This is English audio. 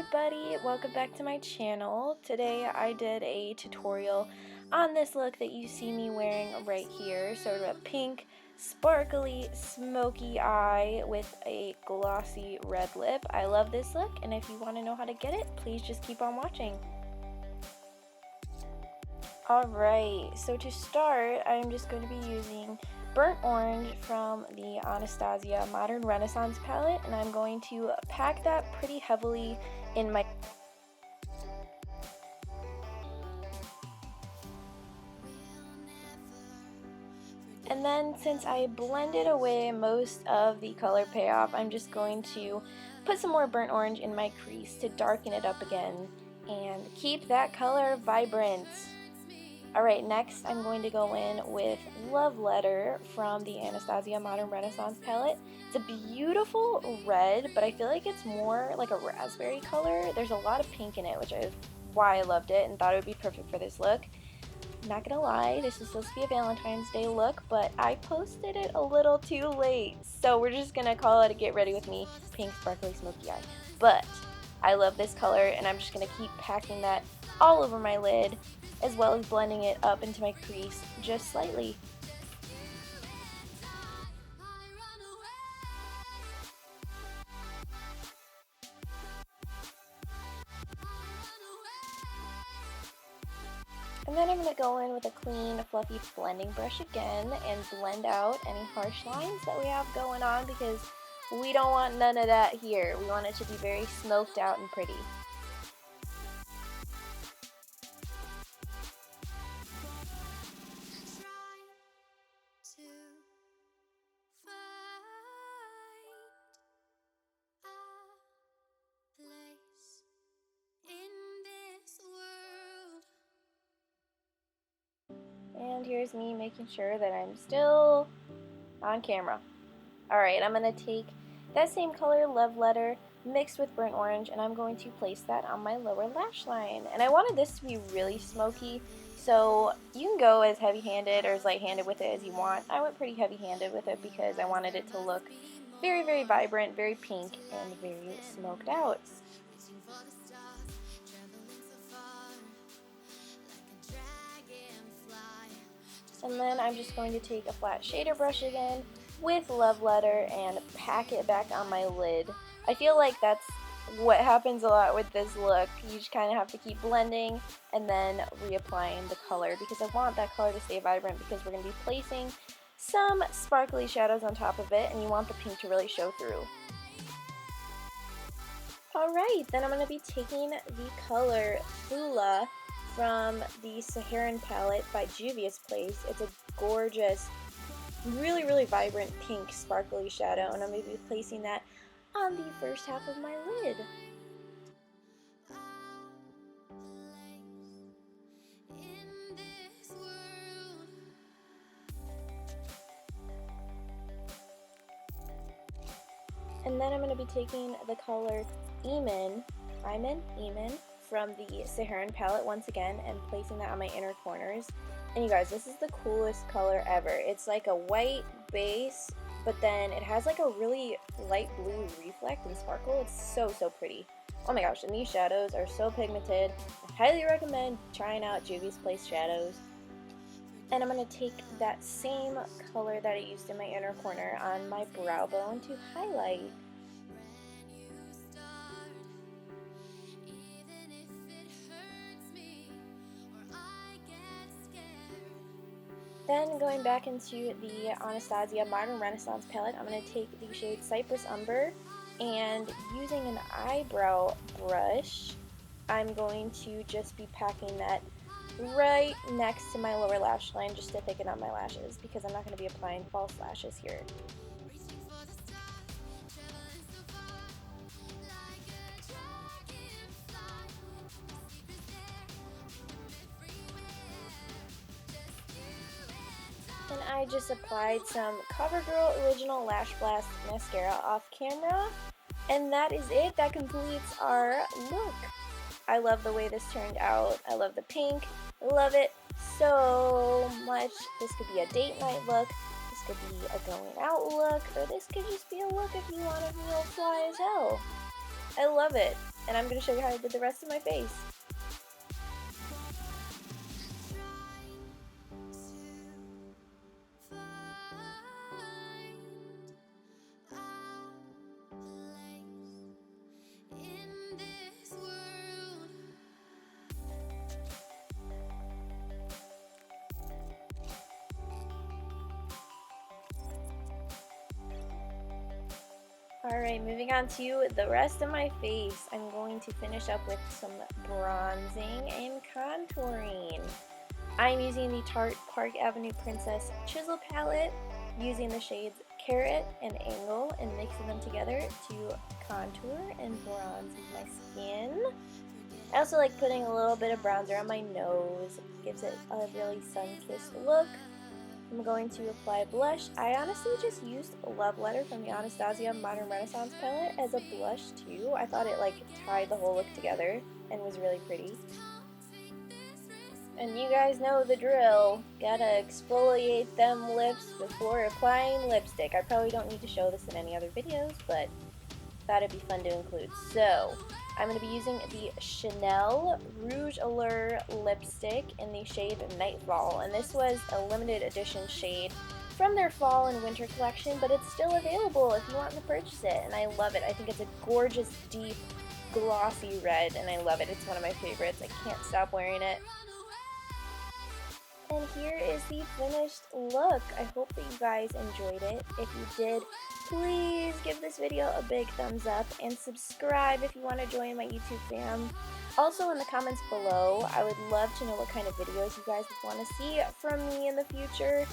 everybody, welcome back to my channel. Today I did a tutorial on this look that you see me wearing right here, sort of a pink, sparkly, smoky eye with a glossy red lip. I love this look, and if you want to know how to get it, please just keep on watching. Alright, so to start, I'm just going to be using Burnt Orange from the Anastasia Modern Renaissance palette, and I'm going to pack that pretty heavily in my and then since I blended away most of the color payoff, I'm just going to put some more burnt orange in my crease to darken it up again and keep that color vibrant. Alright, next I'm going to go in with Love Letter from the Anastasia Modern Renaissance palette. It's a beautiful red, but I feel like it's more like a raspberry color. There's a lot of pink in it, which is why I loved it and thought it would be perfect for this look. Not gonna lie, this is supposed to be a Valentine's Day look, but I posted it a little too late. So we're just gonna call it a Get Ready With Me Pink Sparkly Smoky Eye. But I love this color, and I'm just gonna keep packing that all over my lid, as well as blending it up into my crease just slightly. And then I'm going to go in with a clean, fluffy blending brush again and blend out any harsh lines that we have going on, because we don't want none of that here. We want it to be very smoked out and pretty. And here's me making sure that I'm still on camera. Alright, I'm going to take that same color, Love Letter, mixed with burnt orange, and I'm going to place that on my lower lash line. And I wanted this to be really smoky, so you can go as heavy-handed or as light-handed with it as you want. I went pretty heavy-handed with it because I wanted it to look very, very vibrant, very pink, and very smoked out. And then I'm just going to take a flat shader brush again with Love Letter and pack it back on my lid. I feel like that's what happens a lot with this look. You just kind of have to keep blending and then reapplying the color, because I want that color to stay vibrant, because we're going to be placing some sparkly shadows on top of it, and you want the pink to really show through. Alright, then I'm going to be taking the color Fula from the Saharan palette by Juvias Place. It's a gorgeous, really, really vibrant pink sparkly shadow, and I'm going to be placing that on the first half of my lid. And then I'm going to be taking the color Eamon from the Saharan palette once again and placing that on my inner corners. And you guys, this is the coolest color ever. It's like a white base, but then it has like a really light blue reflect and sparkle. It's so, so pretty. Oh my gosh, and these shadows are so pigmented. I highly recommend trying out Juvias Place shadows. And I'm going to take that same color that I used in my inner corner on my brow bone to highlight. Then going back into the Anastasia Modern Renaissance palette, I'm going to take the shade Cypress Umber, and using an eyebrow brush, I'm going to just be packing that right next to my lower lash line just to thicken up my lashes, because I'm not going to be applying false lashes here. And I just applied some Covergirl Original Lash Blast Mascara off camera. And that is it. That completes our look. I love the way this turned out. I love the pink. I love it so much. This could be a date night look. This could be a going out look. Or this could just be a look if you want to feel fly as hell. I love it. and I'm going to show you how I did the rest of my face. Alright, moving on to the rest of my face. I'm going to finish up with some bronzing and contouring. I'm using the Tarte Park Avenue Princess Chisel palette, using the shades Carrot and Angle and mixing them together to contour and bronze my skin. I also like putting a little bit of bronzer on my nose. It gives it a really sun-kissed look. I'm going to apply blush. I honestly just used Love Letter from the Anastasia Modern Renaissance palette as a blush too. I thought it like tied the whole look together and was really pretty. And you guys know the drill. Gotta exfoliate them lips before applying lipstick. I probably don't need to show this in any other videos, but thought it'd be fun to include. So I'm going to be using the Chanel Rouge Allure lipstick in the shade Nightfall, and this was a limited edition shade from their fall and winter collection, but it's still available if you want to purchase it, and I love it. I think it's a gorgeous, deep, glossy red, and I love it. It's one of my favorites. I can't stop wearing it. And here is the finished look. I hope that you guys enjoyed it. If you did, please give this video a big thumbs up and subscribe if you want to join my YouTube fam. Also in the comments below, I would love to know what kind of videos you guys would want to see from me in the future.